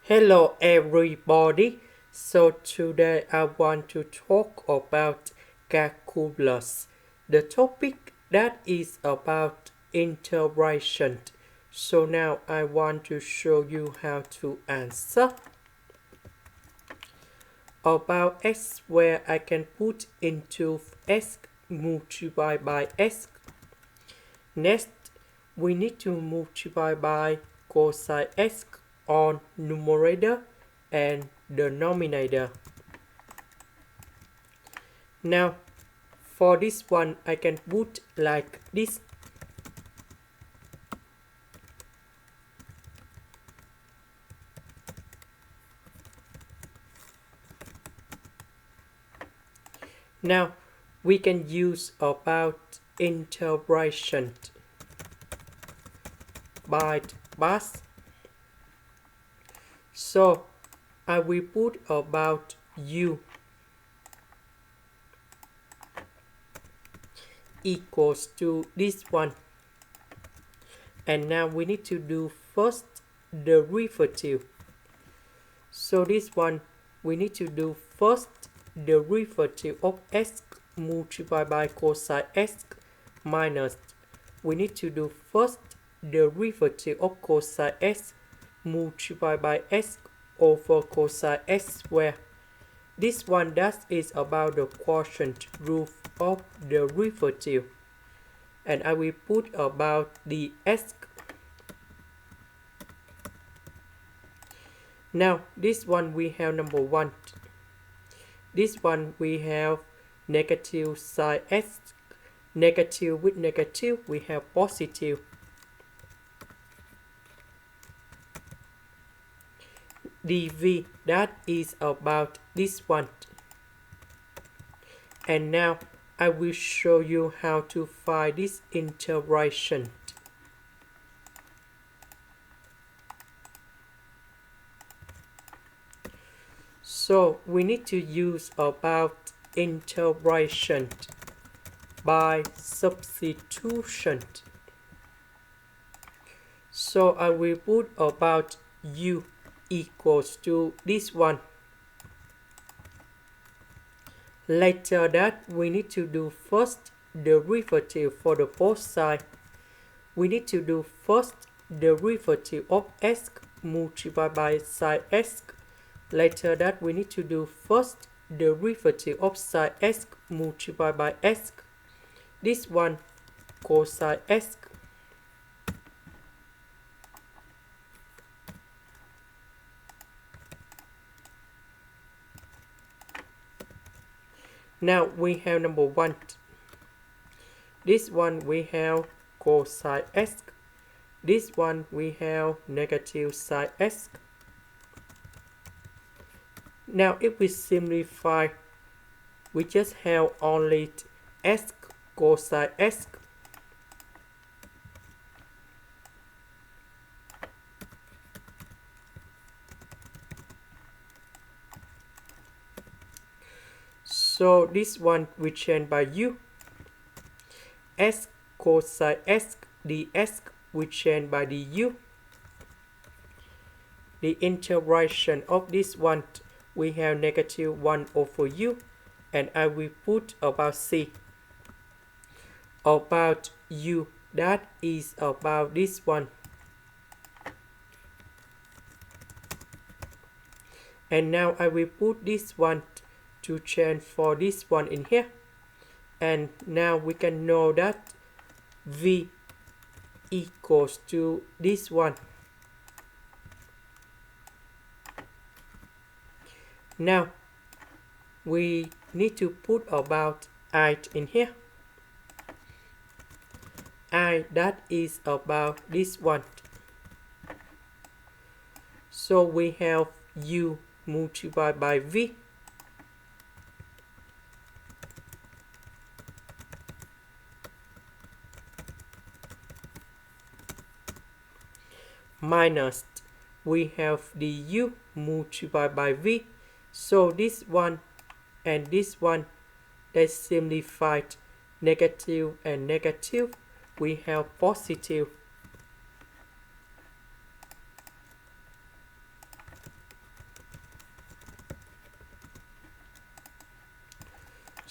Hello everybody. So today I want to talk about calculus. The topic that is about integration. So now I want to show you how to answer. About x where I can put into x multiplied by x. Next, we need to multiply by cosine x on numerator and denominator. Now, for this one, I can put like this. Now, we can use about integration by pass. So, I will put about u equals to this one. And now we need to do first derivative. So this one, we need to do first derivative of x multiplied by cosine x minus. We need to do first derivative of cosine x multiplied by x over cosine x squared. This one that is about the quotient rule of derivative. And I will put about the x. Now this one we have number 1. This one we have negative sine x. Negative with negative we have positive. dv that is about this one. And now I will show you how to find this integration. So we need to use about integration by substitution. So I will put about u equals to this one. Later that we need to do first derivative for the both sides. We need to do first derivative of x multiplied by sine x. Later that we need to do first derivative of sine x multiplied by x. This one cosine x. Now we have number 1. This one we have cosine x. This one we have negative sine x. Now if we simplify, we just have only x cosine x. So this one we change by u. S cosine x dx we change by du. The integration of this one we have negative 1 over u. And I will put about c. About u that is about this one. And now I will put this one to change for this one in here. And now we can know that v equals to this one. Now we need to put about I in here. I that is about this one. So we have u multiplied by v. Minus we have the u multiplied by v. So this one and this one, they simplified negative and negative. We have positive.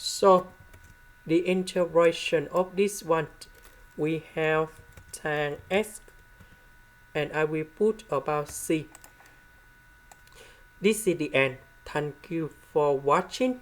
So the integration of this one, we have tan x, and I will put about c. This is the end. Thank you for watching.